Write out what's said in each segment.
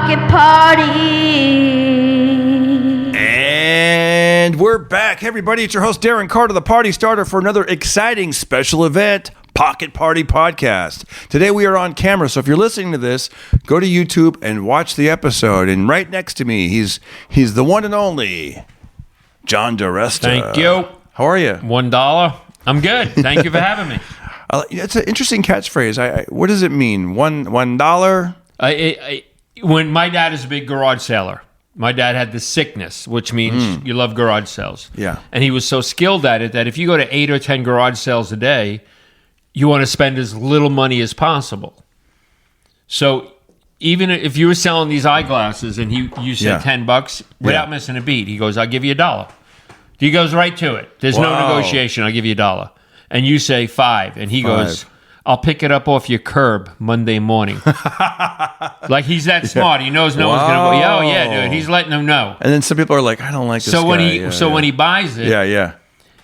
pocket party. And we're back. Hey, everybody, it's your host, Darren Carter, the party starter for another exciting special event, Pocket Party Podcast. Today we are on camera, so if you're listening to this, go to YouTube and watch the episode. And right next to me, he's the one and only John Diresta. Thank you. How are you? $1. I'm good. Thank you for having me. It's an interesting catchphrase. What does it mean? $1? When my dad is a big garage sailor, my dad had the sickness, which means you love garage sales. Yeah. And he was so skilled at it that if you go to 8 or 10 garage sales a day, you want to spend as little money as possible. So even if you were selling these eyeglasses and you said $10 without missing a beat, he goes, "I'll give you $1." He goes right to it. There's no negotiation. I'll give you $1. And you say $5, and he goes, "I'll pick it up off your curb Monday morning." Like he's that smart. He knows no one's going to go, "Yeah, oh, yeah, dude." He's letting them know. And then some people are like, "I don't like this guy." When he buys it,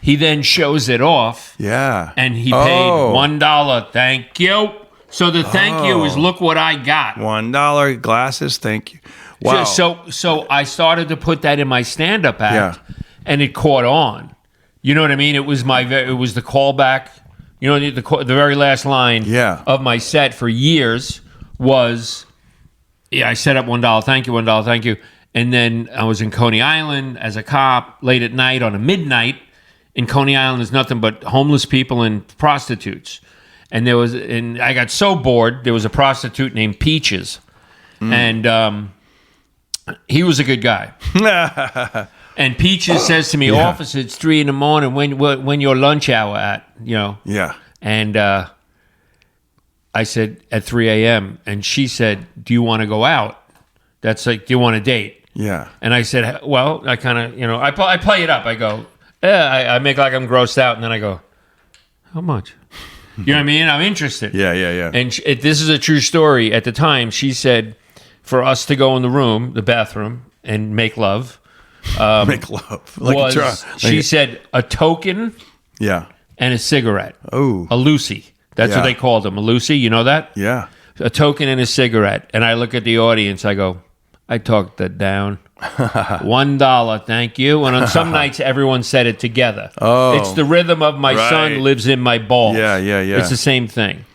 he then shows it off. Yeah. And he paid $1. Thank you. So the thank you is, look what I got. $1 glasses. Thank you. Wow. So I started to put that in my stand-up act, and it caught on. You know what I mean? It was the callback. You know, the very last line of my set for years was, I set up $1, thank you, $1, thank you. And then I was in Coney Island as a cop late at night on a midnight. In Coney Island, there's nothing but homeless people and prostitutes. And I got so bored, there was a prostitute named Peaches. And he was a good guy. And Peaches says to me, "Officer, it's 3 a.m. When your lunch hour at?" You know. Yeah. And I said at 3 a.m. And she said, "Do you want to go out?" That's like, "Do you want a date?" Yeah. And I said, "Well," I kind of, I play it up. I go, I make like I'm grossed out, and then I go, "How much?" You know what I mean? I'm interested. Yeah. And this is a true story. At the time, she said, for us to go in the bathroom, and make love. Make love. She said a token and a cigarette. Oh. A Lucy. That's what they called them. A Lucy, you know that? Yeah. A token and a cigarette. And I look at the audience, I go, I talked that down. $1, thank you. And on some nights, everyone said it together. Oh. It's the rhythm of my son lives in my balls. Yeah. It's the same thing.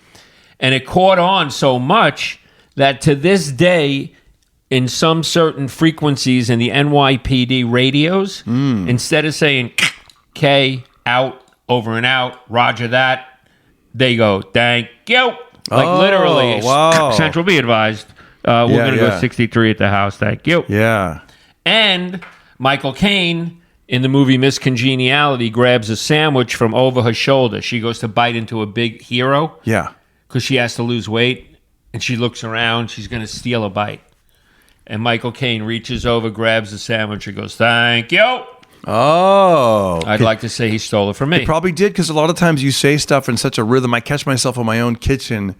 And it caught on so much that to this day, in some certain frequencies in the NYPD radios, instead of saying K, out, over and out, roger that, they go, thank you. Like literally, Central, be advised, we're going to go 63 at the house, thank you. Yeah. And Michael Caine, in the movie Miss Congeniality, grabs a sandwich from over her shoulder. She goes to bite into a big hero. Yeah. Because she has to lose weight. And she looks around. She's going to steal a bite. And Michael Caine reaches over, grabs the sandwich, and goes, thank you. Oh. I'd like to say he stole it from me. He probably did, because a lot of times you say stuff in such a rhythm. I catch myself in my own kitchen,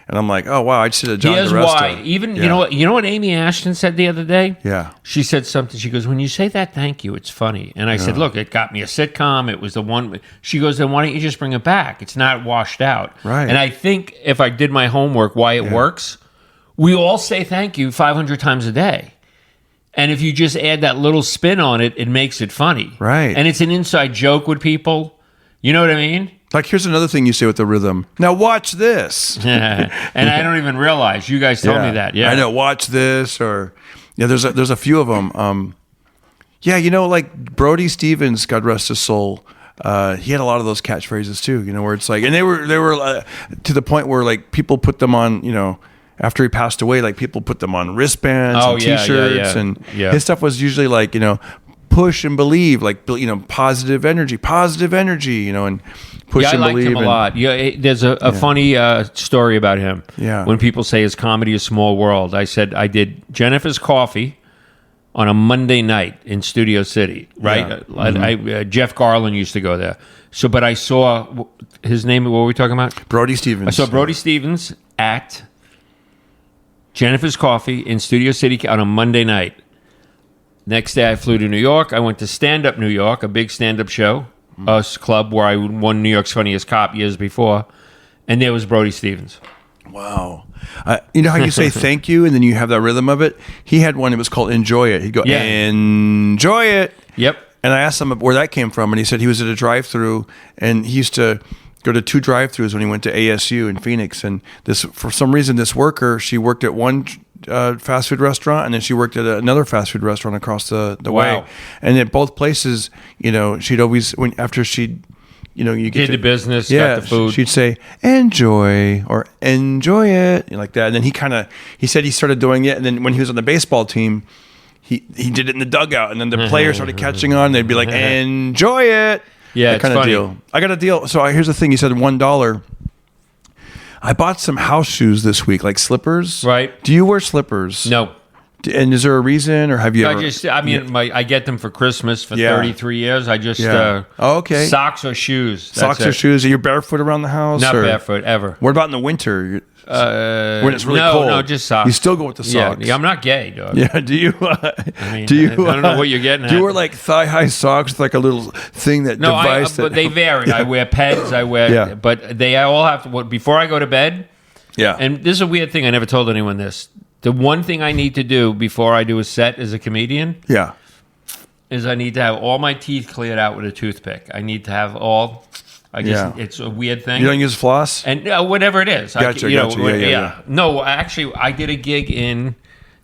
and I'm like, oh, wow, I just did a John Diresta. Here's why. Even, you know what Amy Ashton said the other day? Yeah. She said something. She goes, when you say that thank you, it's funny. And I said, look, it got me a sitcom. It was the one. She goes, then why don't you just bring it back? It's not washed out. Right. And I think if I did my homework, why it works, we all say thank you 500 times a day. And if you just add that little spin on it, it makes it funny. Right. And it's an inside joke with people. You know what I mean? Like, here's another thing you say with the rhythm. Now watch this. And I don't even realize. You guys told me that. Yeah. I know, watch this. Or, there's a few of them. Like Brody Stevens, God rest his soul, he had a lot of those catchphrases too, where it's like, and they were to the point where like people put them on, after he passed away, like people put them on wristbands and T-shirts, and his stuff was usually like, push and believe, like, positive energy, and push and believe. I liked him a lot. There's a funny story about him. Yeah. When people say his comedy is small world, I said I did Jennifer's Coffee on a Monday night in Studio City, right? Yeah. Jeff Garland used to go there. So, but I saw his name. What were we talking about? Brody Stevens. I saw Brody Stevens at Jennifer's Coffee in Studio City on a Monday night. Next day, I flew to New York. I went to Stand Up New York, a big stand-up show, a club where I won New York's Funniest Cop years before, and there was Brody Stevens. Wow. You know how you say thank you and then you have that rhythm of it? He had one, it was called Enjoy It. He'd go, enjoy it. Yep. And I asked him where that came from, and he said he was at a drive-thru, and he used to go to 2 drive-thrus when he went to ASU in Phoenix. And this, for some reason, this worker, she worked at one fast food restaurant, and then she worked at another fast food restaurant across the way. And at both places, you know, she'd always, after she'd, you know, you get did the business, got the food. She'd say, enjoy, or enjoy it, like that. And then he said he started doing it, and then when he was on the baseball team, he did it in the dugout, and then the players started catching on. They'd be like, enjoy it. Yeah, it's kind funny. of deal. I got a deal. So here's the thing. He said $1. I bought some house shoes this week, like slippers. Right. Do you wear slippers? No. And is there a reason, or have you ever? I get them for Christmas for 33 years. I just okay. Socks or shoes. Socks or shoes. Are you barefoot around the house? Not barefoot ever. What about in the winter? When it's really cold? No, just socks. You still go with the socks. Yeah, I'm not gay, dog. Yeah. Do you? I don't know what you're getting. Do you wear like thigh-high socks with like a little thing that device? But they vary. I wear Peds. I wear, but they all have to. Before I go to bed. Yeah. And this is a weird thing. I never told anyone this. The one thing I need to do before I do a set as a comedian, is I need to have all my teeth cleared out with a toothpick. I need to have all. I guess it's a weird thing. You don't use floss? And whatever it is. Gotcha. Yeah. No, actually, I did a gig in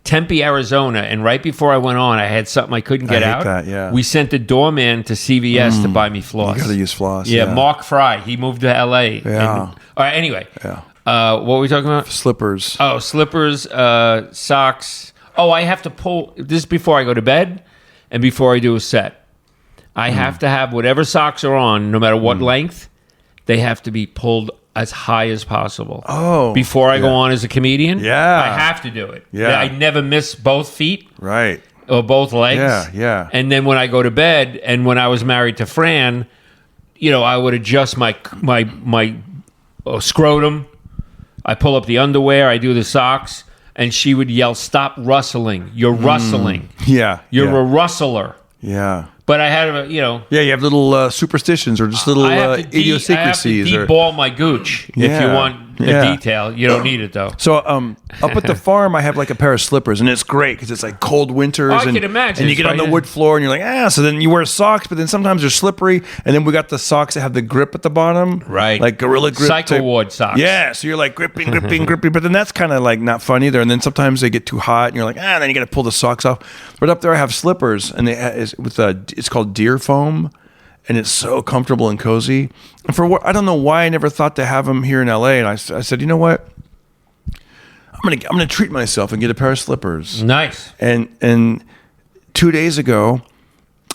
Tempe, Arizona, and right before I went on, I had something I couldn't get out. That, yeah. We sent the doorman to CVS to buy me floss. You got to use floss. Yeah, Mark Fry. He moved to L.A. Yeah. All right, anyway. Yeah. What were we talking about? Slippers. Oh, slippers, socks. Oh, I have to pull. This is before I go to bed and before I do a set. I have to have whatever socks are on, no matter what length, they have to be pulled as high as possible. Oh. Before I go on as a comedian? Yeah. I have to do it. Yeah. I never miss both feet. Right. Or both legs. Yeah. And then when I go to bed, and when I was married to Fran, you know, I would adjust my scrotum. I pull up the underwear, I do the socks, and she would yell, "Stop rustling. You're rustling. Yeah. You're a rustler." Yeah. But I had, you know... Yeah, you have little superstitions or just little idiosyncrasies. I have to de-ball my gooch if you want the detail. You don't need it, though. So up at the farm, I have like a pair of slippers, and it's great because it's like cold winters. I can imagine. And you get on the wood floor, and you're like, so then you wear socks, but then sometimes they're slippery, and then we got the socks that have the grip at the bottom. Right. Like Gorilla Grip. Cycle Ward socks. Yeah, so you're like gripping, but then that's kind of like not fun either. And then sometimes they get too hot, and you're like, then you got to pull the socks off. But up there, I have slippers, and it's called Deer Foam. And it's so comfortable and cozy. And I don't know why I never thought to have them here in LA. And I said, you know what? I'm gonna treat myself and get a pair of slippers. Nice. And 2 days ago,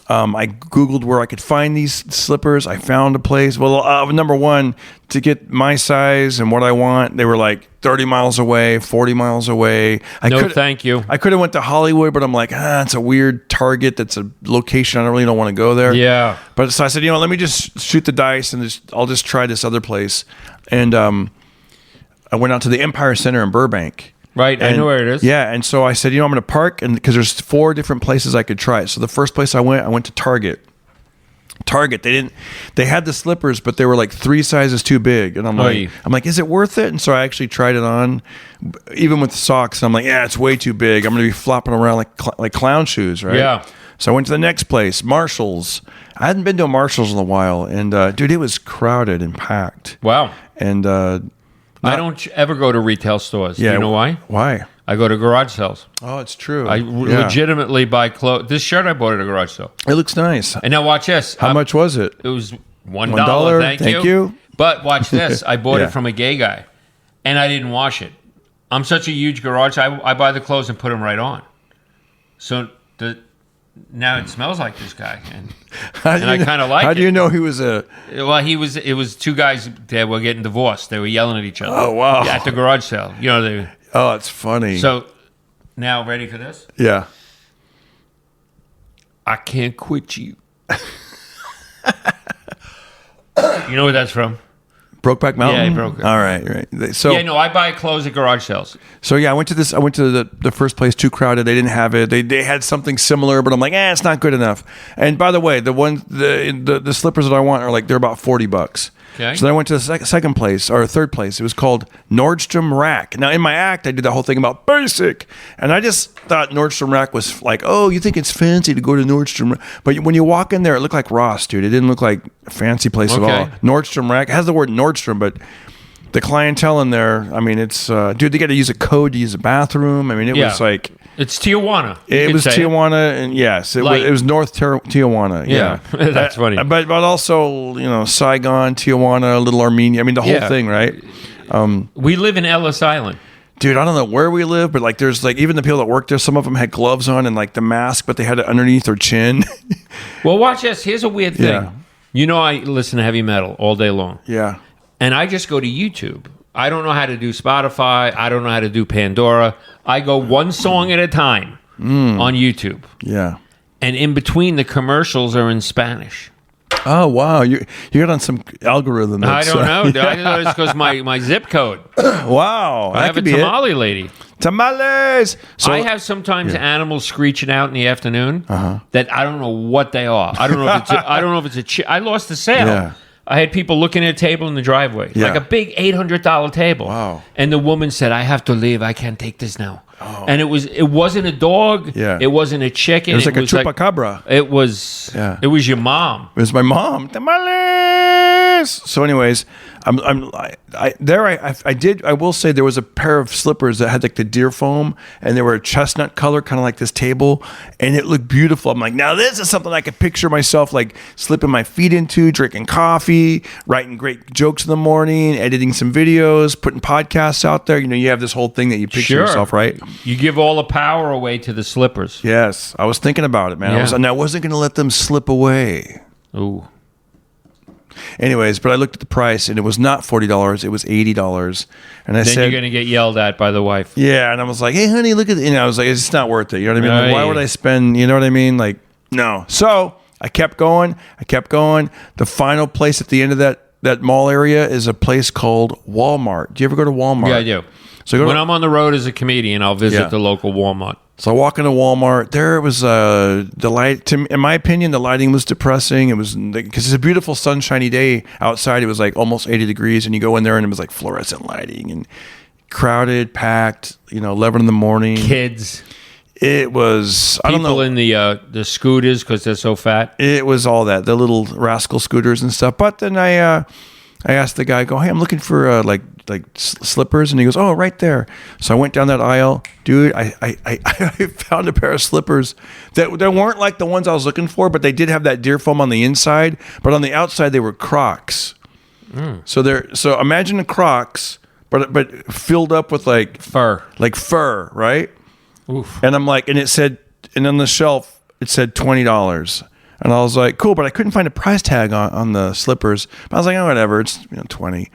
I Googled where I could find these slippers. I found a place. Well, number one, to get my size and what I want, they were like 30 miles away, 40 miles away. Thank you. I could have went to Hollywood, but I'm like, it's a weird Target. That's a location I really don't want to go there. Yeah. But so I said, let me just shoot the dice and I'll just try this other place. And I went out to the Empire Center in Burbank. Right, I know where it is. Yeah, and so I said, I'm going to park, and because there's 4 different places I could try it. So the first place I went to Target. They had the slippers, but they were like 3 sizes too big, and I'm like, is it worth it? And so I actually tried it on, even with the socks. And I'm like, it's way too big. I'm going to be flopping around like clown shoes, right? Yeah. So I went to the next place, Marshalls. I hadn't been to a Marshalls in a while, and dude, it was crowded and packed. Wow. And I don't ever go to retail stores. Yeah, do you know why? Why? I go to garage sales. Oh, it's true. I legitimately buy clothes. This shirt I bought at a garage sale. It looks nice. And now watch this. How much was it? It was $1. Thank you. But watch this. I bought it from a gay guy, and I didn't wash it. I'm such a huge garage. I buy the clothes and put them right on. So now it smells like this guy, and I kind of like it. How do you know he was a... Well, it was 2 guys that were getting divorced. They were yelling at each other. Oh, wow. At the garage sale. Oh, it's funny. So, now ready for this? Yeah. I can't quit you. You know where that's from? Brokeback Mountain? Yeah, he broke it. All right. So I buy clothes at garage sales. So I went to the first place, too crowded. They didn't have it. They had something similar, but I'm like, it's not good enough. And by the way, the slippers that I want are they're about $40. Okay. So then I went to the second place, or third place. It was called Nordstrom Rack. Now, in my act, I did the whole thing about basic. And I just thought Nordstrom Rack was like, oh, you think it's fancy to go to Nordstrom. But when you walk in there, it looked like Ross, dude. It didn't look like a fancy place at all. Nordstrom Rack. It has the word Nordstrom, but the clientele in there, I mean, it's, dude, they got to use a code to use a bathroom. I mean, it was like... It's Tijuana. It was Tijuana, and yes, it was North Tijuana. Yeah, that's funny. But also, Saigon, Tijuana, Little Armenia. I mean, the whole thing, right? We live in Ellis Island. Dude, I don't know where we live, but like, there's like even the people that work there. Some of them had gloves on and like the mask, but they had it underneath their chin. Well, watch this. Here's a weird thing. Yeah. I listen to heavy metal all day long. Yeah, and I just go to YouTube. I don't know how to do Spotify. I don't know how to do Pandora. I go one song at a time on YouTube. Yeah. And in between, the commercials are in Spanish. Oh, wow. You got on some algorithm. I don't know. I know it's because my zip code. Wow. I have a tamale lady. Tamales! So, I have sometimes animals screeching out in the afternoon that I don't know what they are. I don't know if it's I lost the sale. Yeah. I had people looking at a table in the driveway, like a big $800 table. Wow! And the woman said, "I have to leave. I can't take this now." Oh. And it wasn't a dog. Yeah. It wasn't a chicken. It was like a chupacabra. It was. Yeah. It was your mom. It was my mom. Tamales. So, anyways, I will say there was a pair of slippers that had like the deer foam, and they were a chestnut color, kind of like this table, and it looked beautiful. I'm like, now this is something I could picture myself like slipping my feet into, drinking coffee, writing great jokes in the morning, editing some videos, putting podcasts out there. You have this whole thing that you picture yourself, right? You give all the power away to the slippers. Yes, I was thinking about it, man. Yeah. I wasn't going to let them slip away. Ooh. Anyways, but I looked at the price, and it was not $40. It was $80. And I said, you're going to get yelled at by the wife. Yeah, and I was like, hey, honey, look at it. I was like, it's not worth it. You know what I mean? Like, why would I spend, you know what I mean? Like, no. So I kept going. The final place at the end of that mall area is a place called Walmart. Do you ever go to Walmart? Yeah, I do. So when I'm on the road as a comedian, I'll visit the local Walmart. So I walk into Walmart. There was the light. In my opinion, the lighting was depressing. It was because it's a beautiful sunshiny day outside. It was like almost 80 degrees, and you go in there and it was like fluorescent lighting and crowded, packed. 11 in the morning. Kids. It was people in the scooters because they're so fat. It was all that, the little rascal scooters and stuff. But then I asked the guy, hey, I'm looking for like slippers, and he goes, oh, right there. So I went down that aisle, dude. I found a pair of slippers that weren't like the ones I was looking for, but they did have that deer foam on the inside, but on the outside they were Crocs. So imagine the Crocs, but filled up with like fur, right? Oof. And I'm like, and on the shelf it said $20. And I was like, cool, but I couldn't find a price tag on the slippers. But I was like, oh, whatever, it's 20.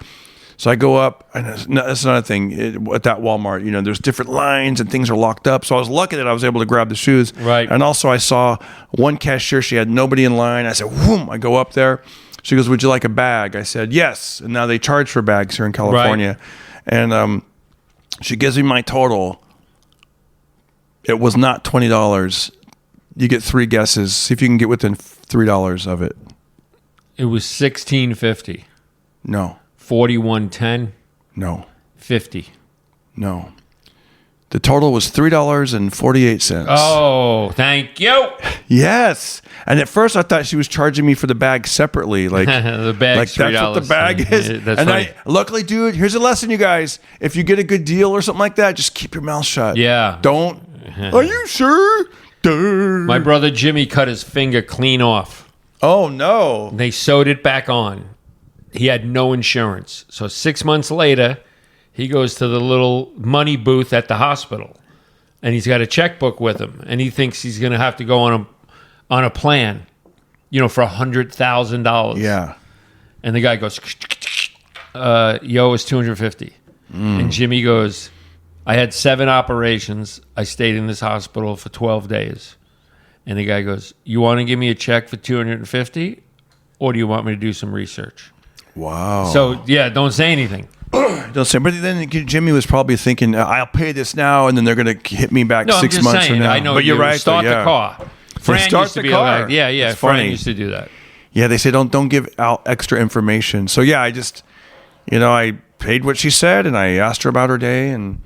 So I go up, and that's another thing at that Walmart. There's different lines and things are locked up. So I was lucky that I was able to grab the shoes. Right. And also I saw one cashier; she had nobody in line. I said, "Whoom!" I go up there. She goes, "Would you like a bag?" I said, "Yes." And now they charge for bags here in California. Right. And she gives me my total. It was not $20. You get 3 guesses. See if you can get within $3 of it. It was $16.50. No. $41.10. No. $50. No. The total was $3.48. Oh, thank you. Yes. And at first I thought she was charging me for the bag separately. Like the bag's $3. That's what the bag is. That's funny. Luckily, dude, here's a lesson, you guys. If you get a good deal or something like that, just keep your mouth shut. Yeah. Don't. Are you sure? Dude. My brother Jimmy cut his finger clean off. Oh, no. They sewed it back on. He had no insurance. So 6 months later, he goes to the little money booth at the hospital, and he's got a checkbook with him, and he thinks he's going to have to go on a plan, for $100,000. Yeah. And the guy goes, yo, it's $250. And Jimmy goes, I had 7 operations. I stayed in this hospital for 12 days. And the guy goes, you want to give me a check for $250, or do you want me to do some research? Wow. So, yeah, don't say anything. Don't say. But then Jimmy was probably thinking, I'll pay this now, and then they're going to hit me back 6 months from now. I know. But you're right. Start the car. Fran used to be like, yeah. It's Fran funny. used to do that. Yeah, they say don't give out extra information. So yeah, I just, I paid what she said, and I asked her about her day, and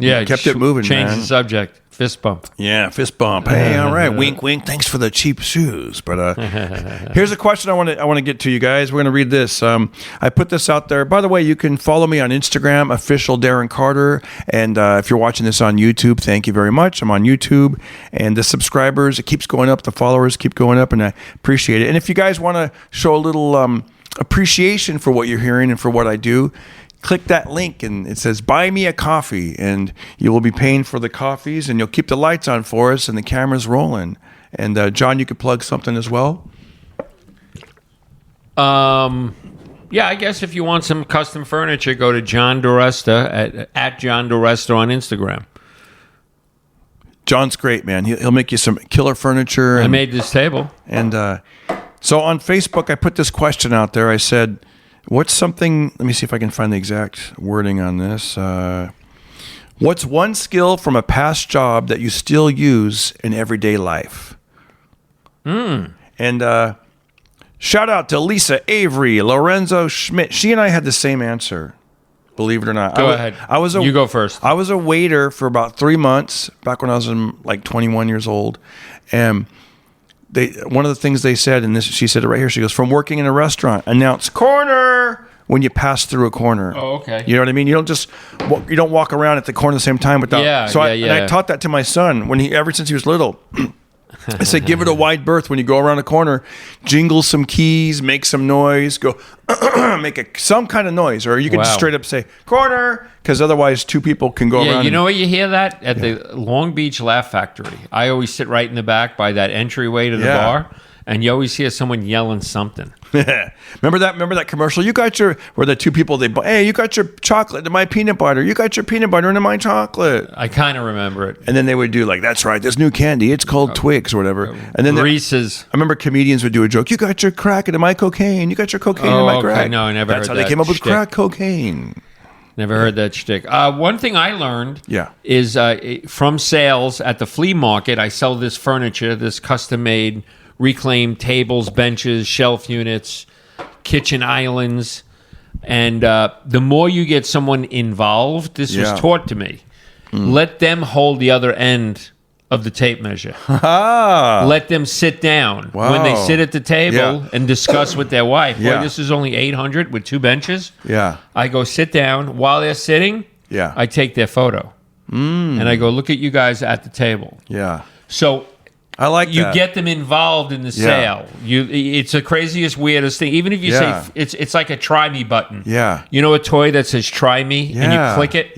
kept it moving. Change the subject. Fist bump. Yeah, fist bump. Hey, all right, wink, wink. Thanks for the cheap shoes. But here's a question I want to get to you guys. We're going to read this. I put this out there. By the way, you can follow me on Instagram, official Darren Carter. And if you're watching this on YouTube, thank you very much. I'm on YouTube, and the subscribers, it keeps going up. The followers keep going up, and I appreciate it. And if you guys want to show a little appreciation for what you're hearing and for what I do, click that link, and it says buy me a coffee, and you will be paying for the coffees, and you'll keep the lights on for us and the cameras rolling. And John, you could plug something as well. Yeah, I guess if you want some custom furniture, go to John Diresta at John Diresta on Instagram. John's great, man. He'll make you some killer furniture. I made this table. And so on Facebook, I put this question out there. I said, what's something, let me see if I can find the exact wording on this. What's one skill from a past job that you still use in everyday life? And shout out to Lisa Avery, Lorenzo Schmidt. She and I had the same answer, believe it or not. Go ahead. You go first. I was a waiter for about 3 months, back when I was like 21 years old. And one of the things they said, and she said it right here, she goes, from working in a restaurant, announce corner when you pass through a corner. Oh, okay. You know what I mean? You don't walk around at the corner at the same time without. And I taught that to my son ever since he was little. I said, give it a wide berth when you go around a corner, jingle some keys, make some noise, go make some kind of noise, or you can just straight up say corner, because otherwise two people can go around. You know where you hear that? At the Long Beach Laugh Factory. I always sit right in the back by that entryway to the bar, and you always hear someone yelling something. Remember that commercial? You got where the two people, hey, you got your chocolate and my peanut butter. You got your peanut butter and my chocolate. I kind of remember it. And then they would do like, that's right, this new candy, it's called Twix or whatever. And then Reese's. I remember comedians would do a joke. You got your crack and my cocaine. You got your cocaine and my crack. No, I never heard that. That's how they came up with crack cocaine. Never heard that shtick. One thing I learned is from sales at the flea market, I sell this furniture, this custom-made reclaimed tables, benches, shelf units, kitchen islands. And the more you get someone involved, this was taught to me, let them hold the other end of the tape measure. Let them sit down. When they sit at the table and discuss with their wife, boy, this is only 800 with 2 benches. I go sit down. While they're sitting, I take their photo. And I go, look at you guys at the table. So I like you get them involved in the sale. It's the craziest, weirdest thing. Even if you say it's like a try me button. You know a toy that says try me and you click it?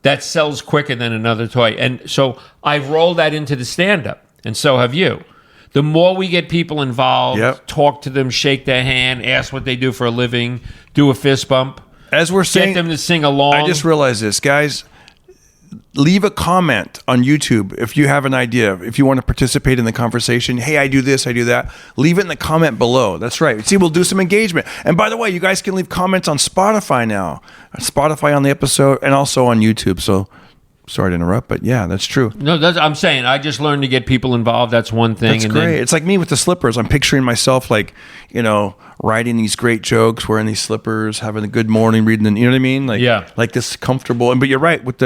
That sells quicker than another toy. And so I've rolled that into the stand-up, and so have you. The more we get people involved, talk to them, shake their hand, ask what they do for a living, do a fist bump. As we're saying, get them to sing along. I just realized this, guys. Leave a comment on YouTube if you have an idea. If you want to participate in the conversation, hey, I do this, I do that. Leave it in the comment below. That's right. See, we'll do some engagement. And by the way, you guys can leave comments on Spotify now. Spotify on the episode and also on YouTube. So sorry to interrupt, but yeah, that's true. No, I'm saying I just learned to get people involved. That's one thing. That's great. It's like me with the slippers. I'm picturing myself like, writing these great jokes, wearing these slippers, having a good morning, reading you know what I mean? Like this comfortable. But you're right with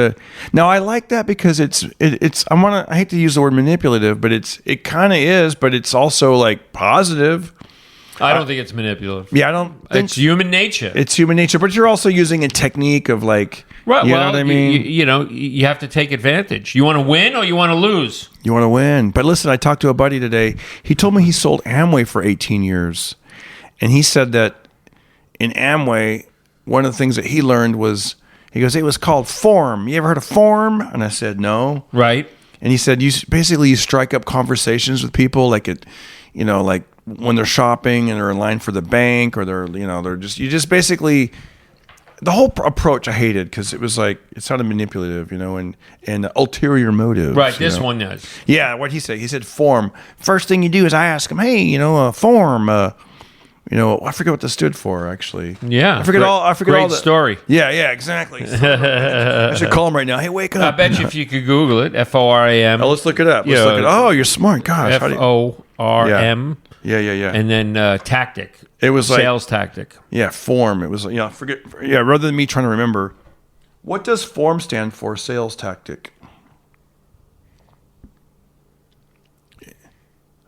now I like that because it's I hate to use the word manipulative, but it kind of is, but it's also like positive. I don't think it's manipulative. Yeah, I don't think it's human nature. It's human nature, but you're also using a technique of like, right, you know what I mean? You have to take advantage. You want to win or you want to lose? You want to win. But listen, I talked to a buddy today. He told me he sold Amway for 18 years. And he said that in Amway, one of the things that he learned was, he goes, it was called form. You ever heard of form? And I said, no. Right. And he said, you strike up conversations with people like like when they're shopping and they're in line for the bank or you just basically, the whole approach I hated because it was like, it sounded manipulative, and ulterior motives. Right, this one does. Yeah, what he said. He said form. First thing you do is I ask him, hey, form, I forget what this stood for, actually. Yeah. I forget all the story. Yeah, exactly. I should call him right now. Hey, wake up. I bet you if you could Google it, FORAM. Oh, let's look it up. Oh, you're smart. Gosh. RM. Yeah. And then tactic. It was sales tactic. Yeah, form. It was, forget. Yeah, rather than me trying to remember, what does form stand for? Sales tactic.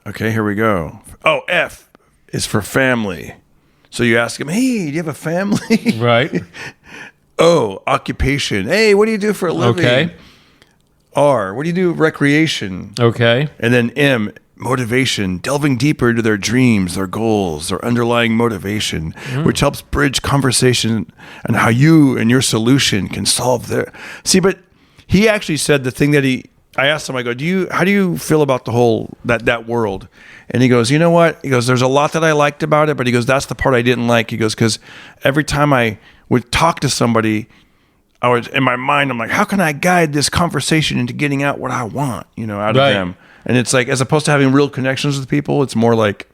Okay, here we go. Oh, F is for family. So you ask him, hey, do you have a family? Right. O, occupation. Hey, what do you do for a living? Okay. R, what do you do? Recreation. Okay. And then M, motivation, delving deeper into their dreams, their goals, their underlying motivation, which helps bridge conversation and how you and your solution can solve their. See, but he actually said the thing that I asked him, I go, how do you feel about the whole, that world? And he goes, you know what? He goes, there's a lot that I liked about it, but he goes, that's the part I didn't like. He goes, because every time I would talk to somebody, I was in my mind, I'm like, how can I guide this conversation into getting out what I want, out of them? And it's like, as opposed to having real connections with people, it's more like,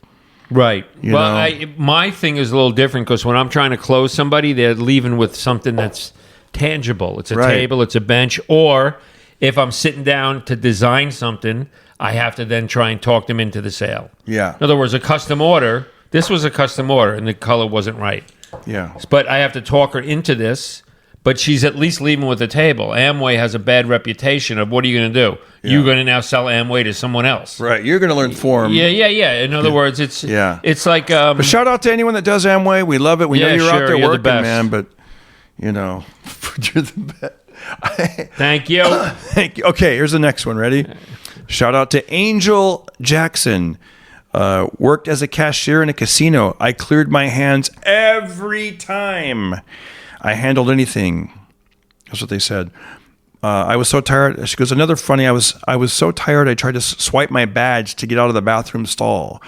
right. My thing is a little different because when I'm trying to close somebody, they're leaving with something that's tangible. It's a table, it's a bench, or if I'm sitting down to design something, I have to then try and talk them into the sale. Yeah. In other words, a custom order. This was a custom order, and the color wasn't right. Yeah. But I have to talk her into this. But she's at least leaving with the table. Amway has a bad reputation of what are you going to do? Yeah. You're going to now sell Amway to someone else. Right. You're going to learn form. Yeah. In other words, it's like... but shout out to anyone that does Amway. We love it. We know you're out there working, man. But, you're the best. Thank you. Thank you. Okay, here's the next one. Ready? Shout out to Angel Jackson. Worked as a cashier in a casino. I cleared my hands every time I handled anything. That's what they said. I was so tired. She goes, another funny, I was so tired I tried to swipe my badge to get out of the bathroom stall.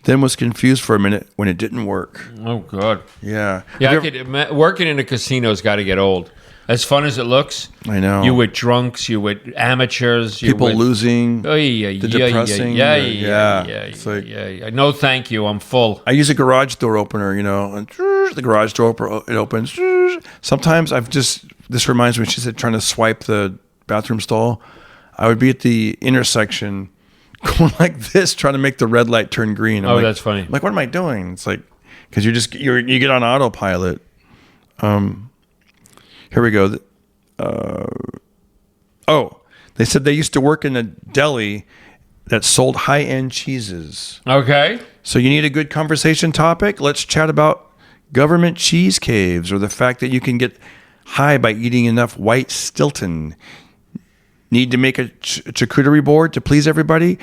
Then was confused for a minute when it didn't work. Oh, God. Yeah. Yeah, working in a casino's got to get old. As fun as it looks. I know. You with drunks, you with amateurs. People losing. The depressing. Yeah. No, thank you. I'm full. I use a garage door opener, and the garage door it opens. Sometimes this reminds me, she said trying to swipe the bathroom stall. I would be at the intersection going like this, trying to make the red light turn green. That's funny. I'm like, what am I doing? It's like, because you get on autopilot. Here we go. They said they used to work in a deli that sold high-end cheeses. Okay. So you need a good conversation topic? Let's chat about government cheese caves or the fact that you can get high by eating enough white Stilton. Need to make a charcuterie board to please everybody?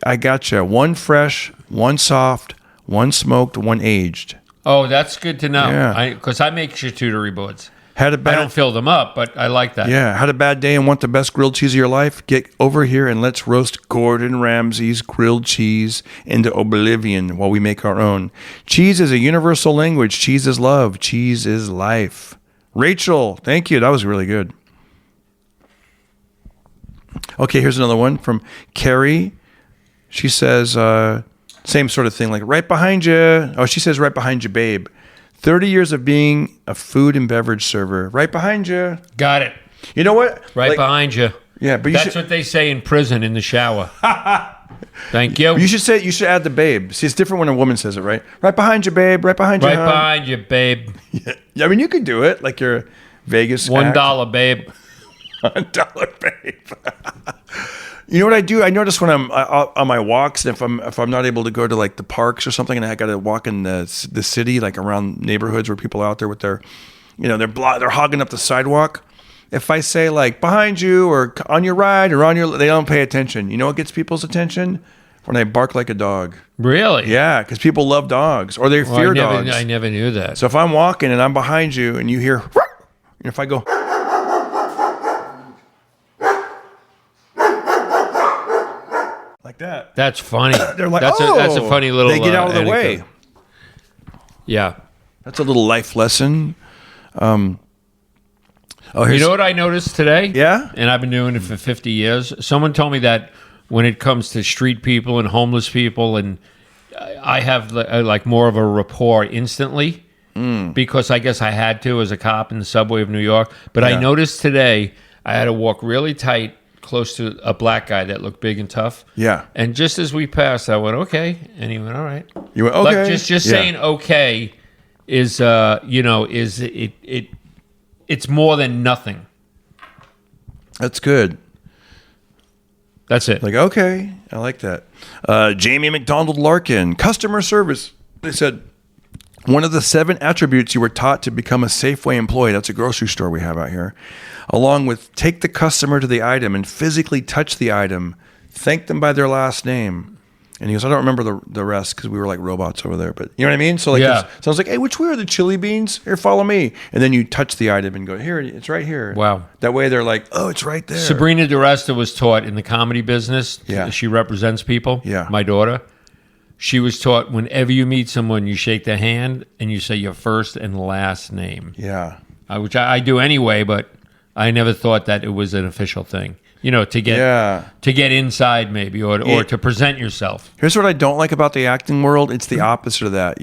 I gotcha. One fresh, one soft, one smoked, one aged. Oh, that's good to know. Yeah. Because I make charcuterie boards. I don't fill them up, but I like that. Yeah. Had a bad day and want the best grilled cheese of your life? Get over here and let's roast Gordon Ramsay's grilled cheese into oblivion while we make our own. Cheese is a universal language. Cheese is love. Cheese is life. Rachel, thank you. That was really good. Okay, here's another one from Carrie. She says, same sort of thing, like right behind you. Oh, she says right behind you, babe. 30 years of being a food and beverage server. Right behind you. Got it. You know what? Right behind you. Yeah, but that's what they say in prison in the shower. Thank you. You should add the babe. See, it's different when a woman says it, right? Right behind you, babe. Right behind you. Right behind you, babe. Yeah. I mean, you could do it like you're Vegas. $1, babe. $1, babe. You know what I do? I notice when I'm on my walks, and if I'm not able to go to like the parks or something, and I got to walk in the city, like around neighborhoods where people are out there with their, they're hogging up the sidewalk. If I say like behind you or on your right or they don't pay attention. You know what gets people's attention? When I bark like a dog. Really? Yeah, because people love dogs or they fear dogs. I never knew that. So if I'm walking and I'm behind you and you hear, if I go. Like that. That's funny. They're like, that's a funny little. They get out of the way. Yeah, that's a little life lesson. You know what I noticed today? Yeah, and I've been doing it for 50 years. Someone told me that when it comes to street people and homeless people, and I have like more of a rapport instantly because I guess I had to as a cop in the subway of New York. But I noticed today I had to walk really tight, close to a black guy that looked big and tough. Yeah. And just as we passed, I went, okay. And he went, all right. You went, okay. But just saying okay is, it's more than nothing. That's good. That's it. Like, okay. I like that. Jamie McDonald Larkin, customer service. They said, one of the 7 attributes you were taught to become a Safeway employee, that's a grocery store we have out here, along with take the customer to the item and physically touch the item, thank them by their last name. And he goes, I don't remember the rest because we were like robots over there. But you know what I mean? So like, so I was like, hey, which way are the chili beans? Here, follow me. And then you touch the item and go, here, it's right here. Wow. That way they're like, oh, it's right there. Sabrina Diresta was taught in the comedy business. Yeah. She represents people. Yeah. My daughter. She was taught whenever you meet someone, you shake their hand and you say your first and last name. Yeah. Which I do anyway, but I never thought that it was an official thing. You know, to get inside maybe or to present yourself. Here's what I don't like about the acting world. It's the opposite of that.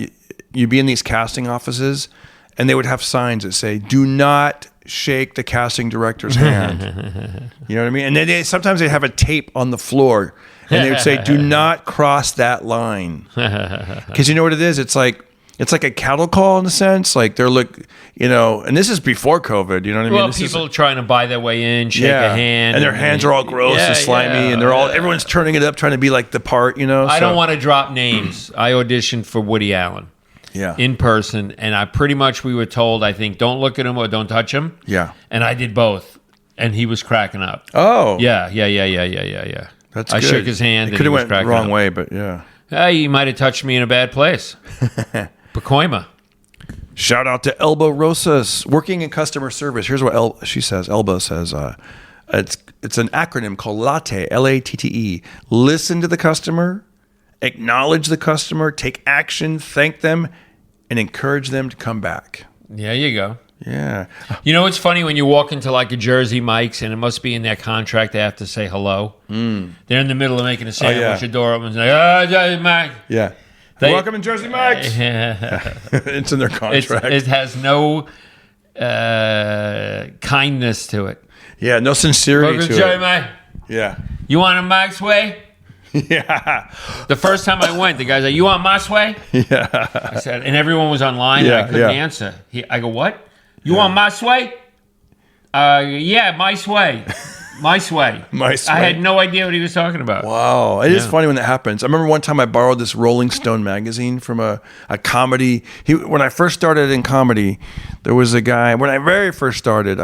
You'd be in these casting offices and they would have signs that say, do not shake the casting director's hand. You know what I mean? And then sometimes they have a tape on the floor and they would say, do not cross that line. Because you know what it is? It's like a cattle call in a sense. Like and this is before COVID, you know what I mean? Well, people trying to buy their way in, shake a hand. And their hands are all gross and slimy and everyone's turning it up, trying to be like the part, you know? I don't want to drop names. I auditioned for Woody Allen. Yeah. In person. And we were told, I think, don't look at him or don't touch him. Yeah. And I did both. And he was cracking up. Oh. Yeah. That's I good. shook his hand. It could have went the wrong way, but yeah. He might have touched me in a bad place. Pacoima. Shout out to Elba Rosas, working in customer service. Here's what Elba says. It's an acronym called LATTE, LATTE. Listen to the customer, acknowledge the customer, take action, thank them, and encourage them to come back. There you go. Yeah. You know, it's funny when you walk into like a Jersey Mike's and it must be in their contract they have to say hello. They're in the middle of making a sandwich, the door opens, and Jersey Mike. Yeah. Welcome in Jersey Mike's. It's in their contract. It has no kindness to it. Yeah, no sincerity to Jersey it. Mike. Yeah. You want a Mike's way? Yeah. The first time I went, the guy's like, you want my way? Yeah. I said, and everyone was online and I couldn't answer. I go, what? You want my way? Yeah, my way. My way. I had no idea what he was talking about. Wow. It is funny when that happens. I remember one time I borrowed this Rolling Stone magazine from a comedy. When I first started in comedy, there was a guy, when I very first started,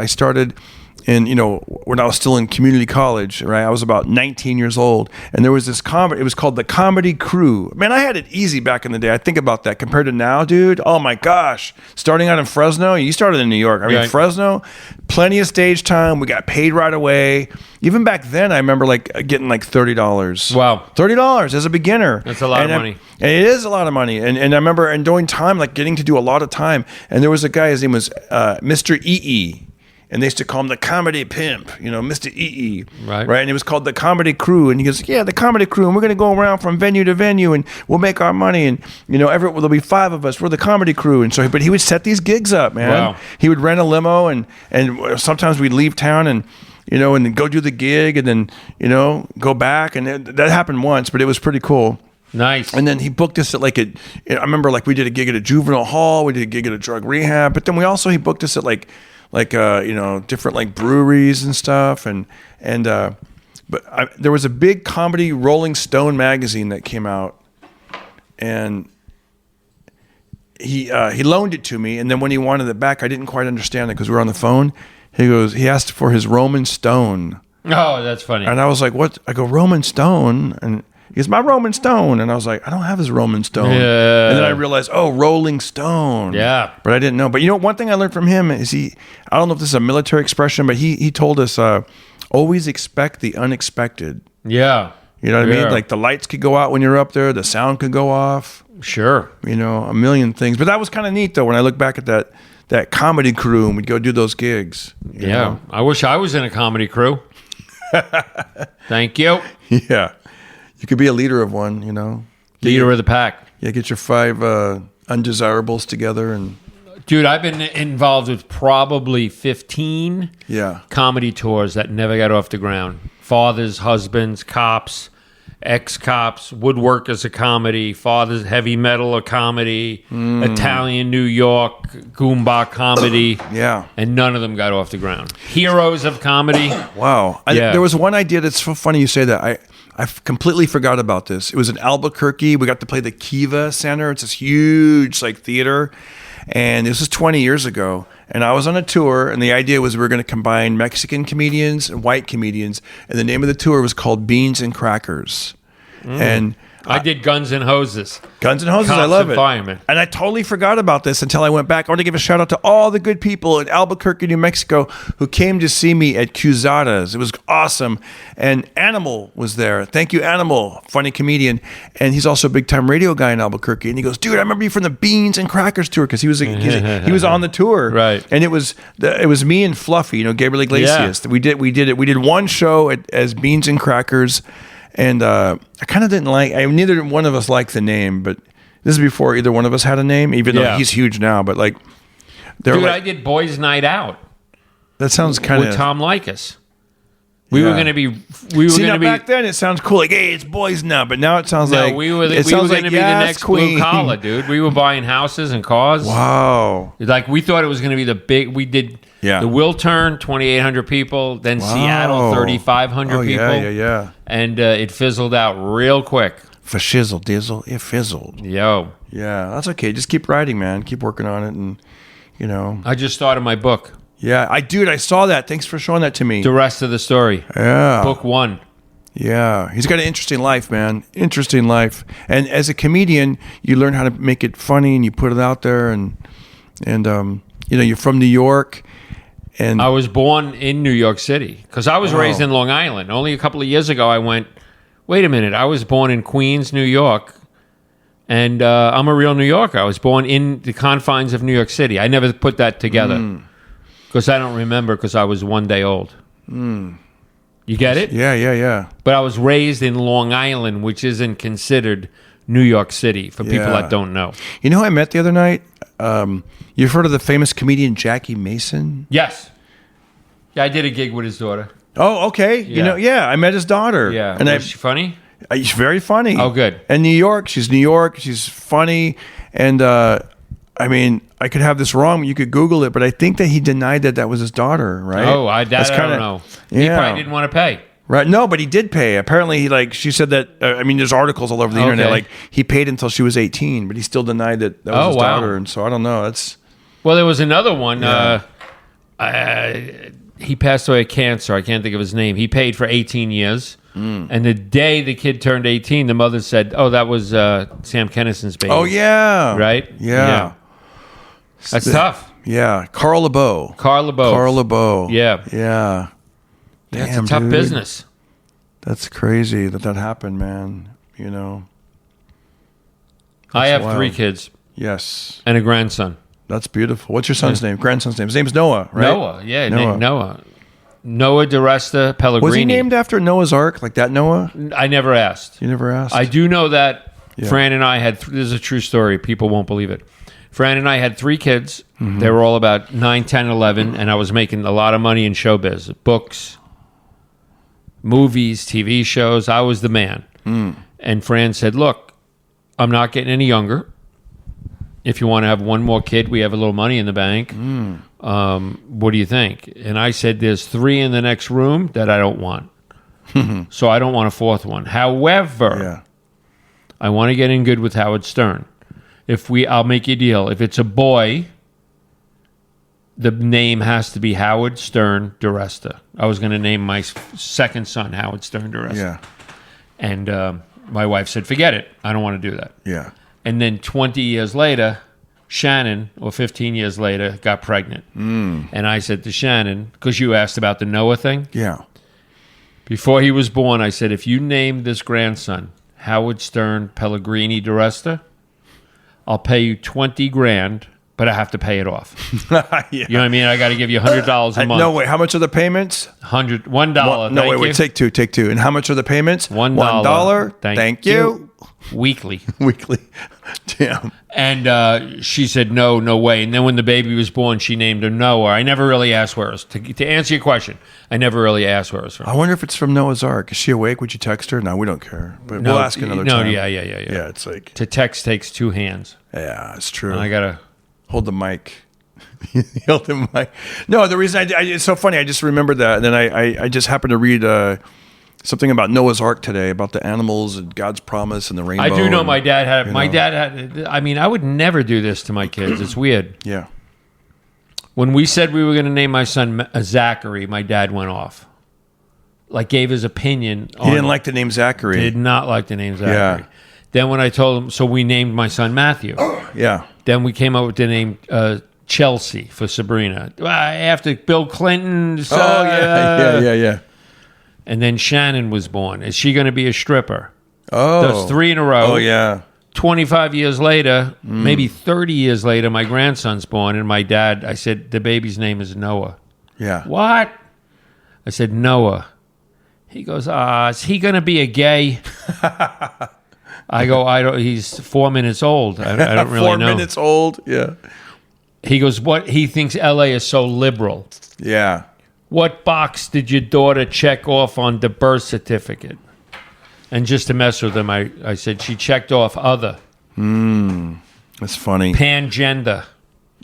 in, when I was still in community college, right? I was about 19 years old, and there was this comedy. It was called The Comedy Crew. Man, I had it easy back in the day. I think about that compared to now, dude. Oh my gosh! Starting out in Fresno, you started in New York. I mean, Fresno, plenty of stage time. We got paid right away. Even back then, I remember getting $30. Wow, $30 as a beginner. That's a lot of money. And it is a lot of money. And I remember doing time, getting to do a lot of time. And there was a guy. His name was Mr. EE. And they used to call him the comedy pimp, Mr. EE. Right. And it was called the Comedy Crew. And he goes, yeah, the Comedy Crew. And we're going to go around from venue to venue and we'll make our money. And, there'll be 5 of us. We're the Comedy Crew. And so, but he would set these gigs up, man. Wow. He would rent a limo and sometimes we'd leave town and then go do the gig and then, go back. And that happened once, but it was pretty cool. Nice. And then he booked us at I remember we did a gig at a juvenile hall. We did a gig at a drug rehab. But then he booked us at different breweries and stuff. But there was a big comedy Rolling Stone magazine that came out, and he loaned it to me. And then when he wanted it back, I didn't quite understand it because we were on the phone. He asked for his Roman Stone. Oh, that's funny. And I was like, what? I go, Roman Stone? And he goes, my Roman Stone. And I was like, I don't have his Roman Stone. Yeah. And then I realized, Rolling Stone. Yeah. But I didn't know. But one thing I learned from him is I don't know if this is a military expression, but he told us, always expect the unexpected. Yeah. You know what I mean? The lights could go out when you're up there. The sound could go off. Sure. A million things. But that was kind of neat, though, when I look back at that Comedy Crew and we'd go do those gigs. You know? I wish I was in a Comedy Crew. Thank you. Yeah. You could be a leader of one, Leader of the pack. Yeah, get your 5 undesirables together. And dude, I've been involved with probably 15 comedy tours that never got off the ground. fathers, husbands, cops, ex-cops, woodworkers a comedy, fathers, heavy metal a comedy, Italian New York, Goomba comedy. Yeah. And none of them got off the ground. Heroes of comedy. Wow. There was one idea that's so funny you say that. I completely forgot about this. It was in Albuquerque. We got to play the Kiva Center. It's this huge theater. And this was 20 years ago. And I was on a tour, and the idea was we were going to combine Mexican comedians and white comedians. And the name of the tour was called Beans and Crackers. And I did Guns and Hoses. Guns and Hoses, Cops I love and it. Firemen. And I totally forgot about this until I went back. I want to give a shout out to all the good people in Albuquerque, New Mexico, who came to see me at Cusada's. It was awesome. And Animal was there. Thank you, Animal, funny comedian. And he's also a big-time radio guy in Albuquerque. And he goes, dude, I remember you from the Beans and Crackers tour, because he was on the tour. Right. And it was me and Fluffy, Gabriel Iglesias. Yeah. We did one show as Beans and Crackers. And I kind of didn't neither one of us liked the name, but this is before either one of us had a name, even though he's huge now. But dude, I did Boys Night Out. That sounds kind of with Tom Likas. We were going to be. Back then it sounds cool, hey, it's boys now. But now it sounds like we were going to be the next Blue Collar, dude. We were buying houses and cars. Wow. We thought it was going to be the big. We did the Wiltern, 2,800 people. Then Seattle, 3,500 people. Yeah. And it fizzled out real quick. For shizzle dizzle, it fizzled. Yo. Yeah, that's okay. Just keep writing, man. Keep working on it, and I just started my book. Yeah, I saw that. Thanks for showing that to me. Diresta the story. Yeah. Book 1. Yeah. He's got an interesting life, man. Interesting life. And as a comedian, you learn how to make it funny, and you put it out there, and you're from New York. And I was born in New York City because I was raised in Long Island. Only a couple of years ago, I went, wait a minute, I was born in Queens, New York, and I'm a real New Yorker. I was born in the confines of New York City. I never put that together. Because I don't remember, because I was 1 day old. You get it? Yeah. But I was raised in Long Island, which isn't considered New York City for people that don't know. You know who I met the other night? You've heard of the famous comedian Jackie Mason? Yes. Yeah, I did a gig with his daughter. Oh, okay. Yeah. I met his daughter. Yeah. And is she funny? She's very funny. Oh, good. And New York. She's funny. And I could have this wrong. You could Google it, but I think that he denied that was his daughter, right? Oh, I don't know. He probably didn't want to pay. Right. No, but he did pay. Apparently, she said that, there's articles all over the internet, he paid until she was 18, but he still denied that was his daughter. And so I don't know. Well, there was another one. He passed away of cancer. I can't think of his name. He paid for 18 years. And the day the kid turned 18, the mother said, oh, that was Sam Kinnison's baby. Oh, yeah. Right? Yeah. That's tough. Yeah. Carl LeBeau. Yeah. Yeah. Damn, it's a tough business. That's crazy that happened, man. I have 3 kids. Yes. And a grandson. That's beautiful. What's your son's name? Grandson's name? His name's Noah, right? Noah, yeah. Noah. Noah Diresta Pellegrini. Was he named after Noah's Ark, like that Noah? I never asked. You never asked? I do know that Fran and I had, this is a true story, people won't believe it. Fran and I had 3 kids. Mm-hmm. They were all about 9, 10, 11, and I was making a lot of money in showbiz. Books, movies, TV shows. I was the man. And Fran said, look, I'm not getting any younger. If you want to have one more kid, we have a little money in the bank. What do you think? And I said, there's 3 in the next room that I don't want. So I don't want a 4th one. However, I want to get in good with Howard Stern. I'll make you a deal. If it's a boy, the name has to be Howard Stern Diresta. I was going to name my second son Howard Stern Diresta. Yeah. And my wife said, forget it. I don't want to do that. Yeah. And then 20 years later, Shannon, or 15 years later, got pregnant. And I said to Shannon, because you asked about the Noah thing. Yeah. Before he was born, I said, if you name this grandson Howard Stern Pellegrini Diresta, I'll pay you $20,000, but I have to pay it off. You know what I mean? I got to give you $100 a month. No, wait. How much are the payments? $1. No, wait. Take two. And how much are the payments? $1. Thank you. Weekly. Weekly. Damn. And she said, no way. And then when the baby was born, she named her Noah. I never really asked where it was. To answer your question, I never really asked where it was from. I wonder if it's from Noah's Ark. Is she awake? Would you text her? No, we don't care. But we'll ask another time. Yeah. Yeah, it's like... To text takes 2 hands. Yeah, it's true. And I got to... Hold the mic. Held the mic. No, the reason it's so funny, I just remembered that. And then I just happened to read... something about Noah's Ark today, about the animals and God's promise and the rainbow. I do know my dad had... My dad had... I mean, I would never do this to my kids. It's weird. Yeah. When we said we were going to name my son Zachary, my dad went off. Like, gave his opinion on... He didn't like the name Zachary. Did not like the name Zachary. Yeah. Then when I told him... So we named my son Matthew. Yeah. Then we came up with the name Chelsea for Sabrina. After Bill Clinton's... Yeah. And then Shannon was born. Is she going to be a stripper? Oh. That's 3 in a row. Oh, yeah. 25 years later, maybe 30 years later, my grandson's born. And my dad, I said, the baby's name is Noah. Yeah. What? I said, Noah. He goes, is he going to be a gay? I go, I don't. He's 4 minutes old. I don't really 4 know. 4 minutes old, yeah. He goes, what? He thinks L.A. is so liberal. Yeah. What box did your daughter check off on the birth certificate? And just to mess with him, I said, she checked off other. That's funny. Pangender.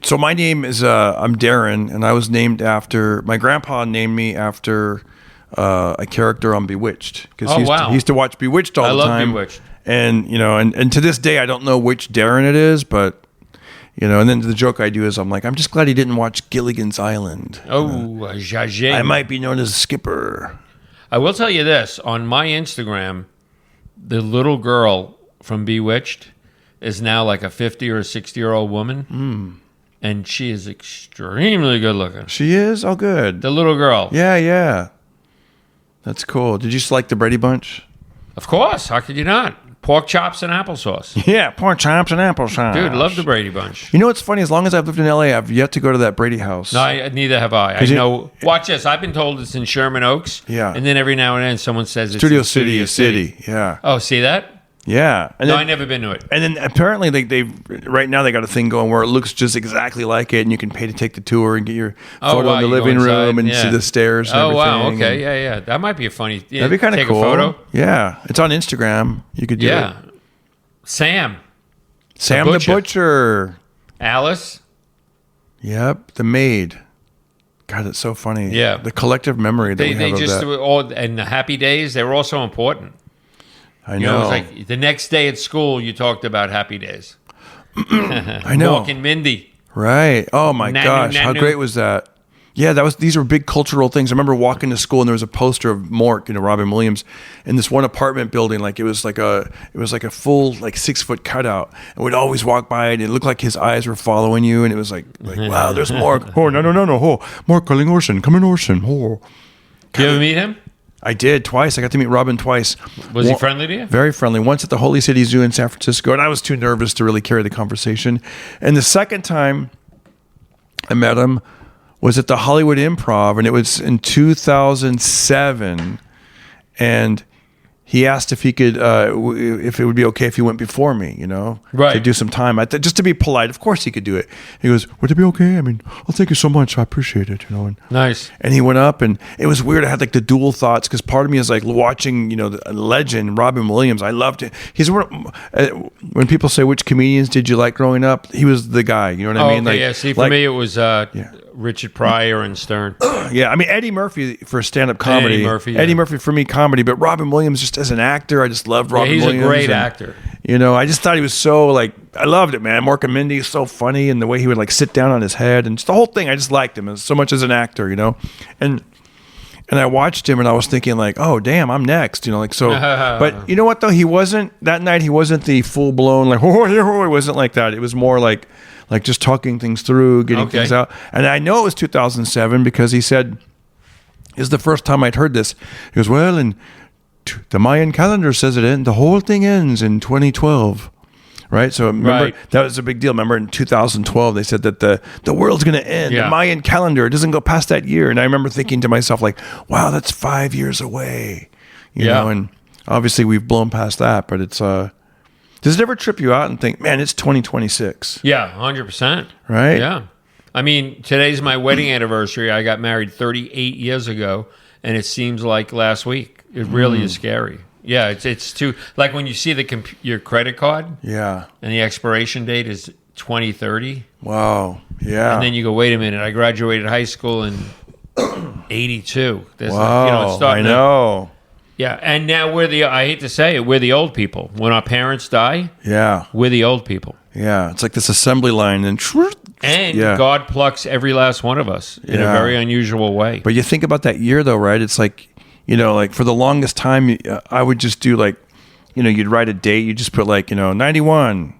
So my name is, I'm Darren, and I was named after, my grandpa named me after a character on Bewitched. Because he used to watch Bewitched all the time. I love Bewitched. And, and to this day, I don't know which Darren it is, but... and then the joke I do is I'm like, I'm just glad he didn't watch Gilligan's Island. Zhajing. I might be known as Skipper. I will tell you this. On my Instagram, the little girl from Bewitched is now like a 50 or a 60-year-old woman. And she is extremely good looking. She is? Oh, good. The little girl. Yeah. That's cool. Did you select the Brady Bunch? Of course. How could you not? Pork chops and applesauce. Yeah, pork chops and applesauce. Dude, love the Brady Bunch. You know what's funny? As long as I've lived in L.A., I've yet to go to that Brady house. No, neither have I. I know. Watch this. I've been told it's in Sherman Oaks. Yeah. And then every now and then someone says it's Studio in City. City. Yeah. Oh, see that? Yeah. And I've never been to it. And then apparently they right now they got a thing going where it looks just exactly like it, and you can pay to take the tour and get your photo in the living room and see the stairs and everything. Wow. Okay. Yeah. That might be a funny... That'd be kind of cool. Take a photo? Yeah. It's on Instagram. You could do it. Sam the Butcher. Alice. Yep, the maid. God, that's so funny. Yeah, the collective memory that we have of that. And the happy days, they were all so important. I know. It was like the next day at school, you talked about happy days. I know. Walking Mindy. Right. Oh my gosh, how great was that? Yeah, these were big cultural things. I remember walking to school and there was a poster of Mork, Robin Williams, in this one apartment building. Like it was like a full 6 foot cutout, and we'd always walk by it. And it looked like his eyes were following you, and it was like wow, there's Mork. Oh no, oh Mork calling Orson, come in Orson. Oh, did you ever meet him? I did twice. I got to meet Robin twice. Was he friendly to you? Very friendly. Once at the Holy City Zoo in San Francisco, and I was too nervous to really carry the conversation. And the second time I met him was at the Hollywood Improv, and it was in 2007, and he asked if he could, if it would be okay if he went before me, right, to do some time. Just to be polite. Of course he could do it. He goes, would it be okay? I mean, oh, thank you so much. I appreciate it, And, nice. And he went up, and it was weird. I had the dual thoughts, because part of me is watching, the legend, Robin Williams. I loved it. He's when people say, which comedians did you like growing up? He was the guy, you know what I mean? Okay, see, for me, it was Richard Pryor and Stern. Yeah, I mean, Eddie Murphy for stand-up comedy. Eddie Murphy for me, comedy. But Robin Williams, just as an actor, I just loved Robin Williams. He's a great actor. I just thought he was so, I loved it, man. Mork and Mindy is so funny, and the way he would, sit down on his head, and just the whole thing, I just liked him so much as an actor, And I watched him, and I was thinking, oh, damn, I'm next, so. But you know what, though? That night, he wasn't the full-blown, he wasn't like that. It was more like just talking things through, getting things out. And I know it was 2007 because he said, this is the first time I'd heard this. He goes, well, and the Mayan calendar says the whole thing ends in 2012. Right? So remember, that was a big deal. Remember in 2012, they said that the world's going to end. Yeah. The Mayan calendar, it doesn't go past that year. And I remember thinking to myself, wow, that's 5 years away. You know, and obviously we've blown past that, but it's, Does it ever trip you out and think, man, it's 2026? Yeah, 100%. Right? Yeah. I mean, today's my wedding anniversary. I got married 38 years ago, and it seems like last week. It really is scary. Yeah, it's too, like when you see your credit card. Yeah. And the expiration date is 2030. Wow. Yeah. And then you go, wait a minute, I graduated high school in 82. Wow. It's I know. Yeah, and now I hate to say it, we're the old people. When our parents die, we're the old people. Yeah, it's like this assembly line. And God plucks every last one of us in a very unusual way. But you think about that year, though, right? It's like, like for the longest time, I would just do like, you'd write a date. You just put like, 91.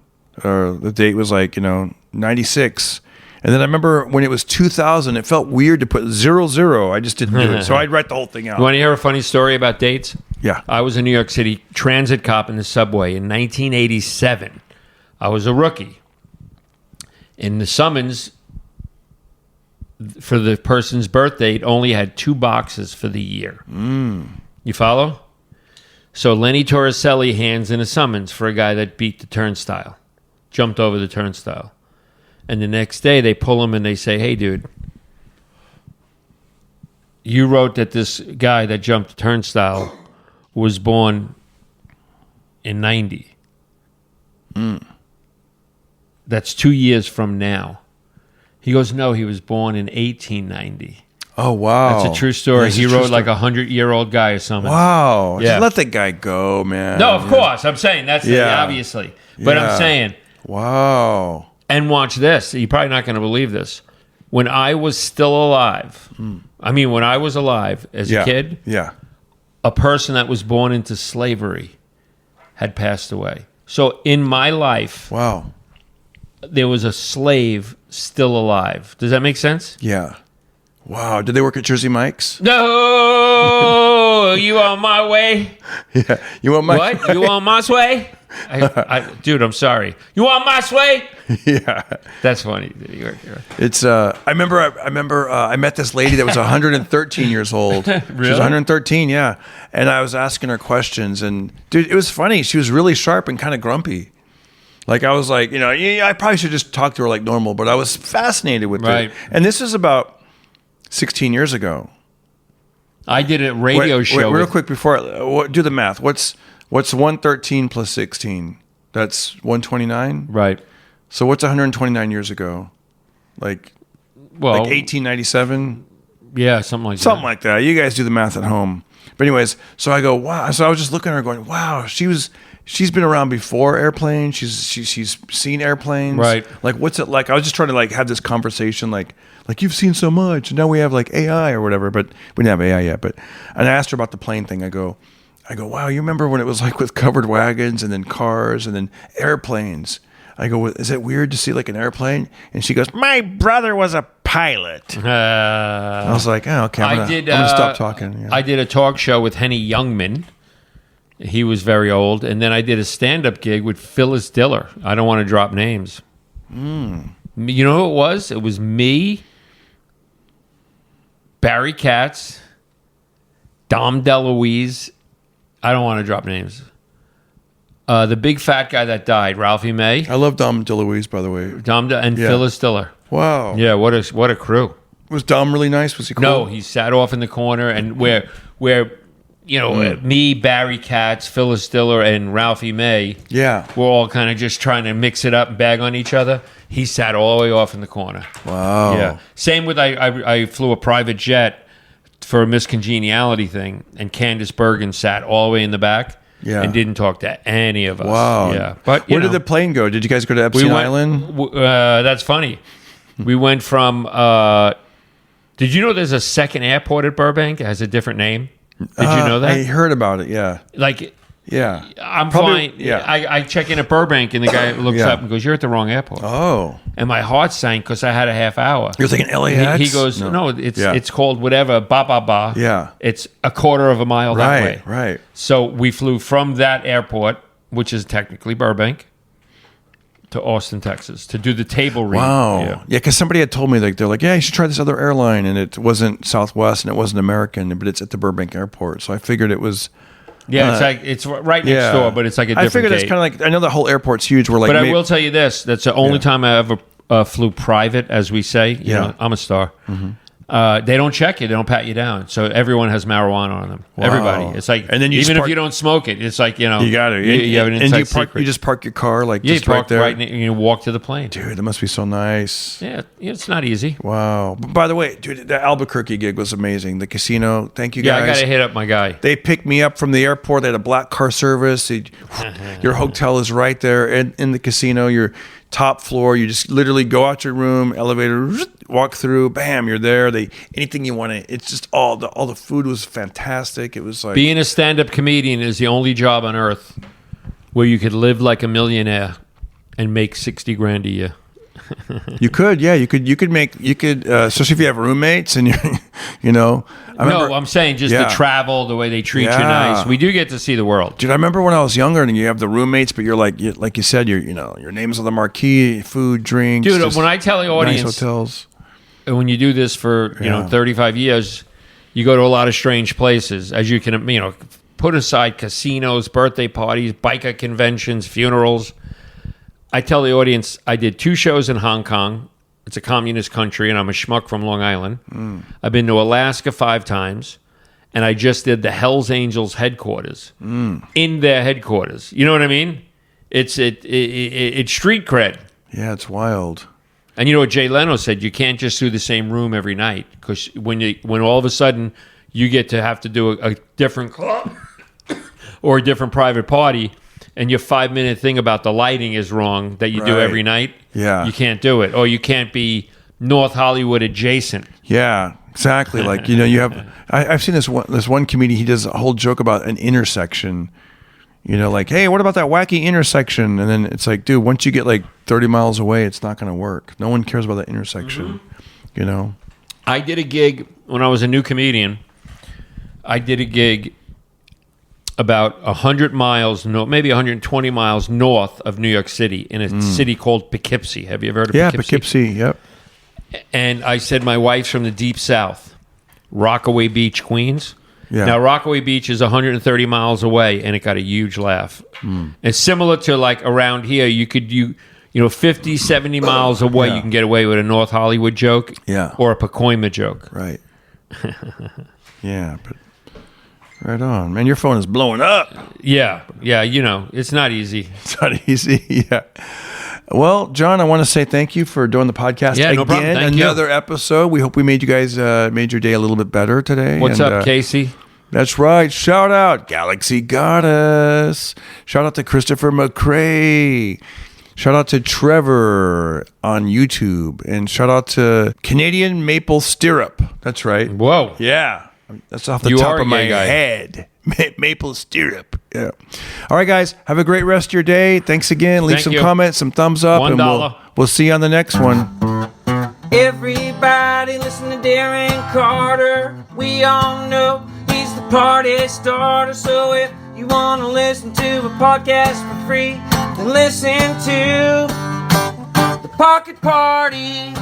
Or the date was like, 96. And then I remember when it was 2000, it felt weird to put 00. I just didn't do it. So I'd write the whole thing out. You want to hear a funny story about dates? Yeah. I was a New York City transit cop in the subway in 1987. I was a rookie. And the summons for the person's birthday, it only had 2 boxes for the year. You follow? So Lenny Torricelli hands in a summons for a guy that beat the turnstile, jumped over the turnstile. And the next day they pull him and they say, hey, dude, you wrote that this guy that jumped the turnstile was born in 90. That's 2 years from now. He goes, no, he was born in 1890. Oh, wow. That's a true story. He wrote like a 100-year-old guy or something. Wow. Yeah. Just let that guy go, man. No, of course. I'm saying that's obviously. But I'm saying. Wow. And watch this. You're probably not going to believe this. When I was still alive, when I was alive as a kid, a person that was born into slavery had passed away. So in my life, there was a slave still alive. Does that make sense? Yeah. Wow. Did they work at Jersey Mike's? No. You on my way? Yeah. You want my What? You on my way? Dude, I'm sorry. You want my sway? Yeah, that's funny. It's. I remember. I met this lady that was 113 years old. Really? She was 113. Yeah, and I was asking her questions, and dude, it was funny. She was really sharp and kind of grumpy. Like I was like, I probably should just talk to her like normal, but I was fascinated with it. And this is about 16 years ago. I did a radio show. Wait, real quick before do the math. What's 113 plus 16? That's 129? Right. So what's 129 years ago? Like 1897? Yeah, something like that. Something like that. You guys do the math at home. But anyways, so I go, wow. So I was just looking at her going, wow, she's been around before airplanes. She's seen airplanes. Right. Like, what's it like? I was just trying to like have this conversation like you've seen so much. And now we have like AI or whatever, but we didn't have AI yet. And I asked her about the plane thing. I go, wow, you remember when it was like with covered wagons and then cars and then airplanes? I go, is it weird to see like an airplane? And she goes, my brother was a pilot. I was like, oh, okay, I'm going to stop talking. Yeah. I did a talk show with Henny Youngman. He was very old. And then I did a stand-up gig with Phyllis Diller. I don't want to drop names. You know who it was? It was me, Barry Katz, Dom DeLuise. I don't want to drop names. The big fat guy that died, Ralphie May. I love Dom DeLuise, by the way. Phyllis Diller. Wow. Yeah, what a crew. Was Dom really nice? Was he cool? No, he sat off in the corner, and where me, Barry Katz, Phyllis Diller, and Ralphie May, we're all kind of just trying to mix it up and bag on each other. He sat all the way off in the corner. Wow. Yeah. Same with I flew a private jet for a Miss Congeniality thing, and Candice Bergen sat all the way in the back. Yeah. And didn't talk to any of us. Wow. Yeah. But where did the plane go? Did you guys go to Epstein Island? That's funny. We went from. Did you know there's a second airport at Burbank? It has a different name. Did you know that? I heard about it. Yeah. Yeah. I'm flying. Yeah. I check in at Burbank, and the guy looks up and goes, "You're at the wrong airport." Oh. And my heart sank because I had a half hour. You're thinking LAX? He goes, no, it's called whatever, ba. Yeah. It's a quarter of a mile that way. Right. So we flew from that airport, which is technically Burbank, to Austin, Texas, to do the table read. Wow. Yeah, because somebody had told me, they're like, yeah, you should try this other airline, and it wasn't Southwest and it wasn't American, but it's at the Burbank airport. So I figured it was Yeah, it's right next door, but it's like a different I figured it's kind of like, I know the whole airport's huge. We're like, but I will tell you this: that's the only time I ever flew private, as we say. You know, I'm a star. Mm-hmm. They don't check you. They don't pat you down. So everyone has marijuana on them. Wow. Everybody. It's like, and then even if you don't smoke it, it's like, you know. You got it. You have an inside secret. You just park your car like just you right there. Right, and you walk to the plane. Dude, that must be so nice. Yeah, it's not easy. Wow. But by the way, dude, the Albuquerque gig was amazing. The casino. Thank you guys. Yeah, I got to hit up my guy. They picked me up from the airport. They had a black car service. Your hotel is right there in the casino. Your top floor. You just literally go out your room, elevator, walk through, bam, you're there. Anything you want to. It's just all the food was fantastic. It was like being a stand-up comedian is the only job on earth where you could live like a millionaire and make $60,000 a year. You could, yeah, you could make, especially if you have roommates and I'm saying just the travel, the way they treat you nice. We do get to see the world. Dude, I remember when I was younger and you have the roommates, but you're like you said, your name's on the marquee, food, drinks. Dude, when I tell the audience, nice hotels. When you do this for 35 years, you go to a lot of strange places. As you can, put aside casinos, birthday parties, biker conventions, funerals. I tell the audience, I did 2 shows in Hong Kong. It's a communist country, and I'm a schmuck from Long Island. I've been to Alaska 5 times, and I just did the Hells Angels headquarters in their headquarters. You know what I mean? It's street cred. Yeah, it's wild. And you know what Jay Leno said? You can't just do the same room every night, because when all of a sudden you get to have to do a different club or a different private party, and your 5-minute thing about the lighting is wrong that you do every night, you can't do it. Or you can't be North Hollywood adjacent. Yeah, exactly. Like, you have... I've seen this one comedian, he does a whole joke about an intersection. Like, hey, what about that wacky intersection? And then it's like, dude, once you get like 30 miles away, it's not going to work. No one cares about that intersection, I did a gig when I was a new comedian. I did a gig about 100 miles, maybe 120 miles north of New York City in a city called Poughkeepsie. Have you ever heard of Poughkeepsie? Yeah, Poughkeepsie, yep. And I said, my wife's from the Deep South, Rockaway Beach, Queens. Yeah. Now, Rockaway Beach is 130 miles away, and it got a huge laugh. It's similar to like around here, you could 50, 70 miles away, you can get away with a North Hollywood joke or a Pacoima joke. Right. Yeah, but... Right on, man. Your phone is blowing up. Yeah. It's not easy. It's not easy. Yeah. Well, John, I want to say thank you for doing the podcast again. No problem. Thank Another you. episode. We hope we made you guys made your day a little bit better today. What's up, Casey? That's right. Shout out Galaxy Goddess. Shout out to Christopher McCrae. Shout out to Trevor on YouTube, and shout out to Canadian Maple Stirrup. That's right. Whoa. Yeah. That's off the top of my head. Maple Stirrup. Yeah. All right, guys. Have a great rest of your day. Thanks again. Leave some comments, some thumbs up. $1. And we'll see you on the next one. Everybody listen to Darren Carter. We all know he's the party starter. So if you want to listen to a podcast for free, then listen to The Pocket Party.